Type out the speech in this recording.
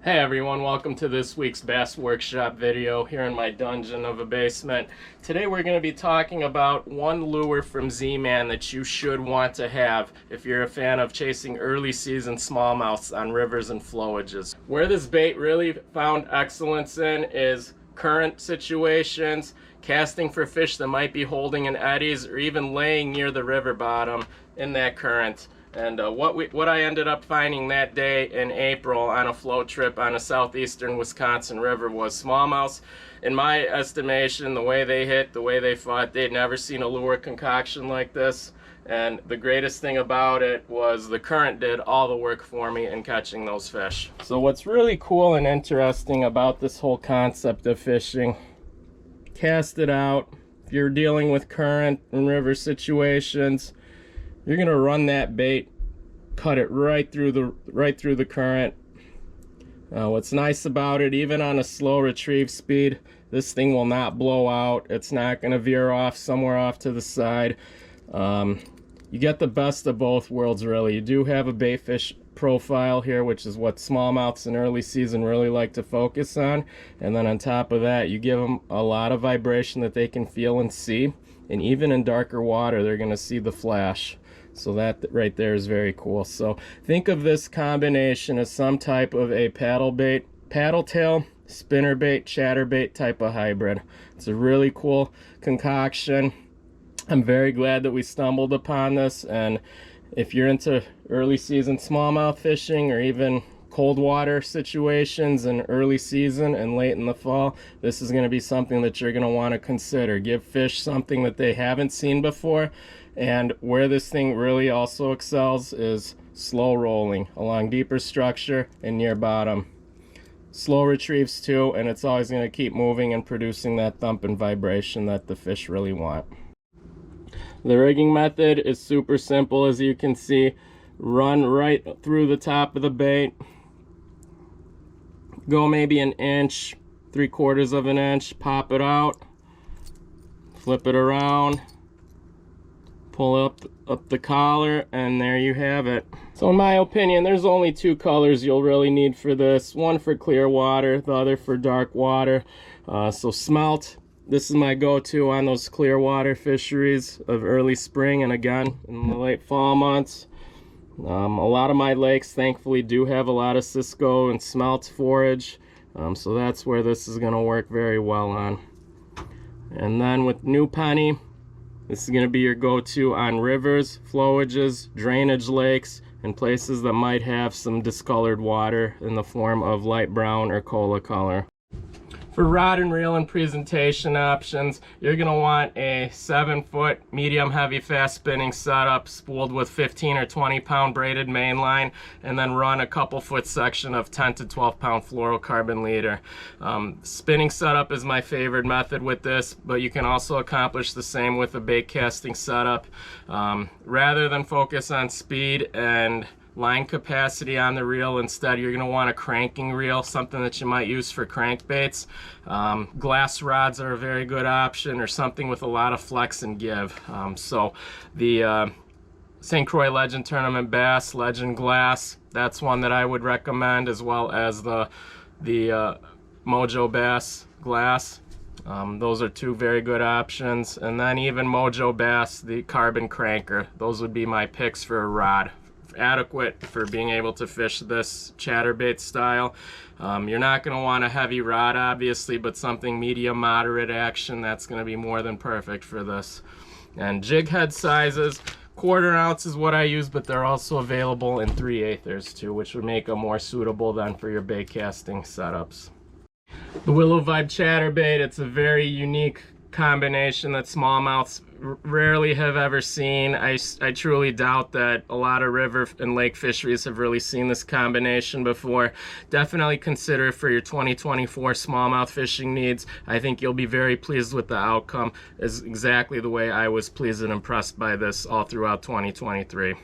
Hey everyone, welcome to this week's Bass Workshop video here in my dungeon of a basement. Today we're going to be talking about one lure from Z-Man that you should want to have if you're a fan of chasing early season smallmouths on rivers and flowages. Where this bait really found excellence in is current situations, casting for fish that might be holding in eddies, or even laying near the river bottom in that current. And what I ended up finding that day in April on a float trip on a southeastern Wisconsin river was smallmouths. In my estimation, the way they hit, the way they fought, they'd never seen a lure concoction like this. And the greatest thing about it was the current did all the work for me in catching those fish. So what's really cool and interesting about this whole concept of fishing, cast it out. If you're dealing with current and river situations, you're gonna run that bait, cut it right through the current. What's nice about it, even on a slow retrieve speed, this thing will not blow out. It's not gonna veer off somewhere off to the side. You get the best of both worlds, really. You do have a bait fish profile here, which is what smallmouths in early season really like to focus on. And then on top of that, you give them a lot of vibration that they can feel and see. And even in darker water, they're gonna see the flash. So that right there is very cool. So think of this combination as some type of a paddle tail, spinnerbait, chatterbait type of hybrid. It's a really cool concoction. I'm very glad that we stumbled upon this, and if you're into early season smallmouth fishing or even cold water situations in early season and late in the fall, this is going to be something that you're going to want to consider. Give fish something that they haven't seen before. And where this thing really also excels is slow rolling along deeper structure and near bottom. Slow retrieves too, and it's always going to keep moving and producing that thump and vibration that the fish really want. The rigging method is super simple, as you can see. Run right through the top of the bait. Go maybe an inch, 3/4 of an inch, pop it out, flip it around, pull up the collar, and there you have it. So in my opinion, there's only two colors you'll really need for this. One for clear water, the other for dark water. So smelt, this is my go-to on those clear water fisheries of early spring and again in the late fall months. A lot of my lakes thankfully do have a lot of Cisco and smelt forage, so that's where this is going to work very well on. And then with new penny, this is going to be your go-to on rivers, flowages, drainage lakes, and places that might have some discolored water in the form of light brown or cola color. For rod and reel and presentation options, you're going to want a 7-foot medium heavy fast spinning setup spooled with 15 or 20 pound braided mainline, and then run a couple foot section of 10 to 12 pound fluorocarbon leader. Spinning setup is my favorite method with this, but you can also accomplish the same with a bait casting setup. Rather than focus on speed and line capacity on the reel, instead you're going to want a cranking reel, something that you might use for crankbaits. Glass rods are a very good option, or something with a lot of flex and give. So the St. Croix Legend Tournament Bass Legend Glass, that's one that I would recommend, as well as the Mojo Bass Glass. Those are two very good options. And then even Mojo Bass, the carbon cranker, those would be my picks for a rod. Adequate for being able to fish this chatterbait style. You're not going to want a heavy rod obviously, but something medium moderate action, that's going to be more than perfect for this. And jig head sizes, 1/4 ounce is what I use, but they're also available in 3/8 too, which would make them more suitable then for your bait casting setups. The WillowVibe chatterbait, it's a very unique combination that smallmouths rarely have ever seen. I truly doubt that a lot of river and lake fisheries have really seen this combination before. Definitely consider it for your 2024 smallmouth fishing needs. I think you'll be very pleased with the outcome, is exactly the way I was pleased and impressed by this all throughout 2023.